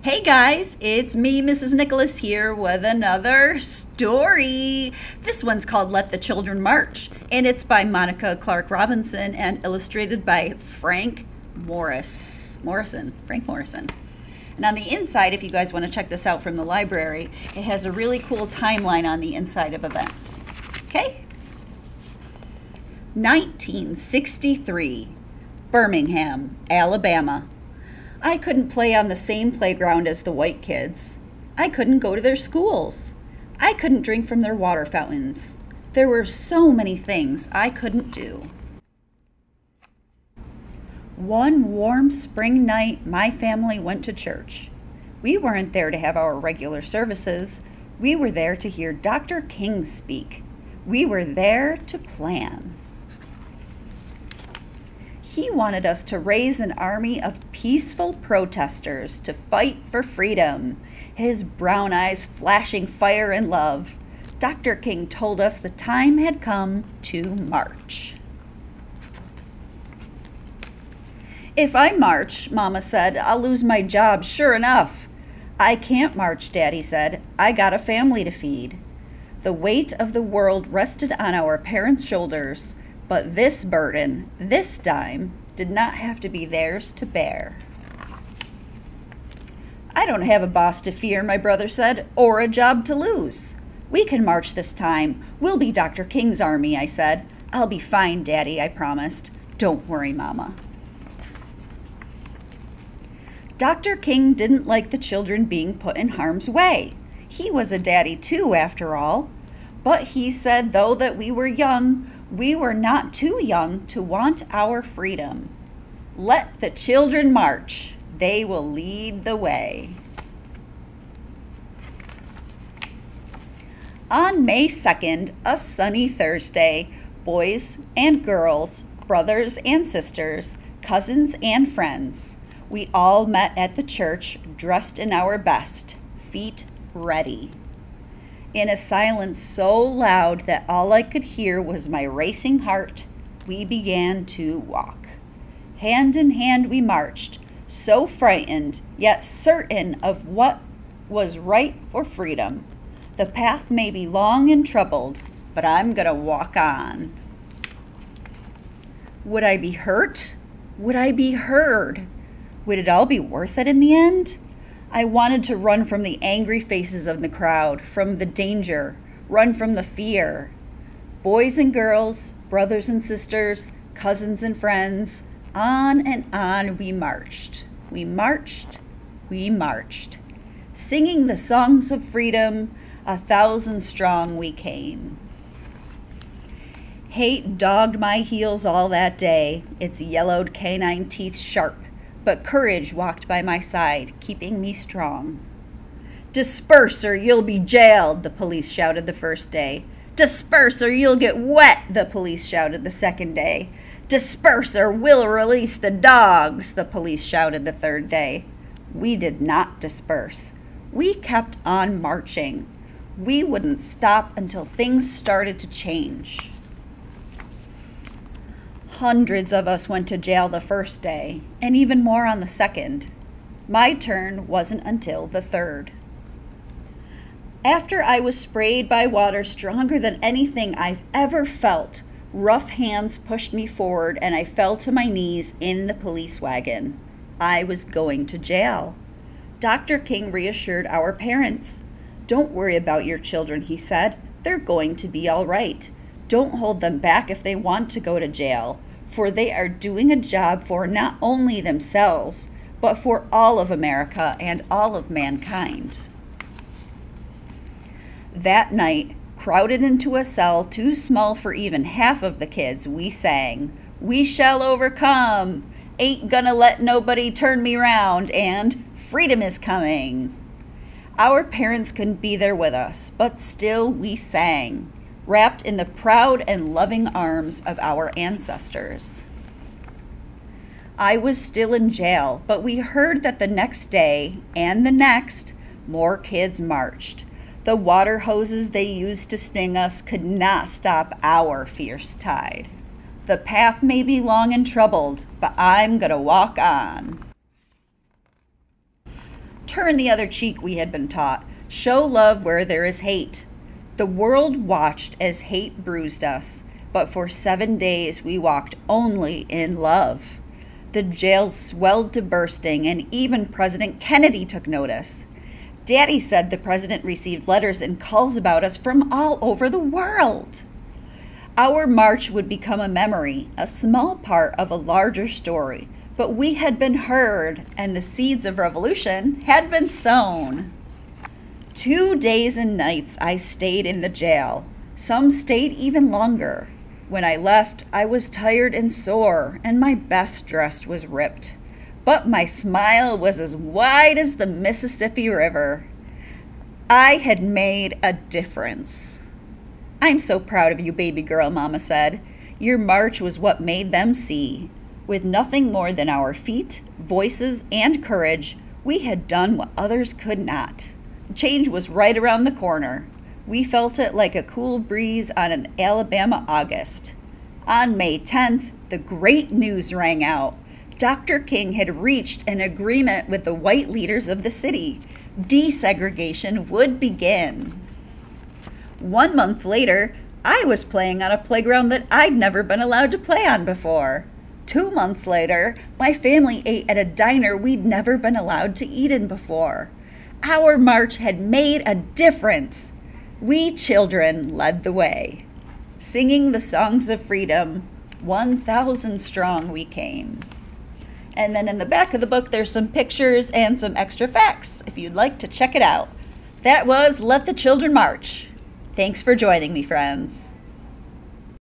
Hey guys, it's me, Mrs. Nicholas, here with another story. This one's called Let the Children March, and it's by Monica Clark Robinson and illustrated by Frank Morrison. And on the inside, if you guys want to check this out from the library, it has a really cool timeline on the inside of events. Okay? 1963, Birmingham, Alabama. I couldn't play on the same playground as the white kids. I couldn't go to their schools. I couldn't drink from their water fountains. There were so many things I couldn't do. One warm spring night, my family went to church. We weren't there to have our regular services. We were there to hear Dr. King speak. We were there to plan. He wanted us to raise an army of peaceful protesters to fight for freedom, his brown eyes flashing fire and love. Dr. King told us the time had come to march. If I march, Mama said, I'll lose my job sure enough. I can't march, Daddy said. I got a family to feed. The weight of the world rested on our parents' shoulders. But this burden, this dime, did not have to be theirs to bear. I don't have a boss to fear, my brother said, or a job to lose. We can march this time. We'll be Dr. King's army, I said. I'll be fine, Daddy, I promised. Don't worry, Mama. Dr. King didn't like the children being put in harm's way. He was a daddy too, after all. But he said, though that we were young, we were not too young to want our freedom. Let the children march. They will lead the way. On May 2nd, a sunny Thursday, boys and girls, brothers and sisters, cousins and friends, we all met at the church dressed in our best, feet ready. In a silence so loud that all I could hear was my racing heart, we began to walk. Hand in hand we marched, so frightened, yet certain of what was right for freedom. The path may be long and troubled, but I'm gonna walk on. Would I be hurt? Would I be heard? Would it all be worth it in the end? I wanted to run from the angry faces of the crowd, from the danger, run from the fear. Boys and girls, brothers and sisters, cousins and friends, on and on we marched. We marched, we marched. Singing the songs of freedom, 1,000 strong we came. Hate dogged my heels all that day, its yellowed canine teeth sharp. But courage walked by my side, keeping me strong. Disperse or you'll be jailed, the police shouted the first day. Disperse or you'll get wet, the police shouted the second day. Disperse or we'll release the dogs, the police shouted the third day. We did not disperse. We kept on marching. We wouldn't stop until things started to change. Hundreds of us went to jail the first day, and even more on the second. My turn wasn't until the third. After I was sprayed by water stronger than anything I've ever felt, rough hands pushed me forward and I fell to my knees in the police wagon. I was going to jail. Dr. King reassured our parents. Don't worry about your children, he said. They're going to be all right. Don't hold them back if they want to go to jail. For they are doing a job for not only themselves, but for all of America and all of mankind. That night, crowded into a cell too small for even half of the kids, we sang, "We shall overcome," "Ain't gonna let nobody turn me round," and "Freedom is coming." Our parents couldn't be there with us, but still we sang, wrapped in the proud and loving arms of our ancestors. I was still in jail, but we heard that the next day and the next, more kids marched. The water hoses they used to sting us could not stop our fierce tide. The path may be long and troubled, but I'm gonna walk on. Turn the other cheek, we had been taught. Show love where there is hate. The world watched as hate bruised us, but for 7 days we walked only in love. The jails swelled to bursting, and even President Kennedy took notice. Daddy said the president received letters and calls about us from all over the world. Our march would become a memory, a small part of a larger story, but we had been heard, and the seeds of revolution had been sown. 2 days and nights I stayed in the jail. Some stayed even longer. When I left, I was tired and sore, and my best dress was ripped. But my smile was as wide as the Mississippi River. I had made a difference. I'm so proud of you, baby girl, Mama said. Your march was what made them see. With nothing more than our feet, voices, and courage, we had done what others could not. Change was right around the corner. We felt it like a cool breeze on an Alabama August. On May 10th, the great news rang out. Dr. King had reached an agreement with the white leaders of the city. Desegregation would begin. 1 month later, I was playing on a playground that I'd never been allowed to play on before. 2 months later, my family ate at a diner we'd never been allowed to eat in before. Our march had made a difference. We children led the way. Singing the songs of freedom, 1,000 strong we came. And then in the back of the book, there's some pictures and some extra facts if you'd like to check it out. That was Let the Children March. Thanks for joining me, friends.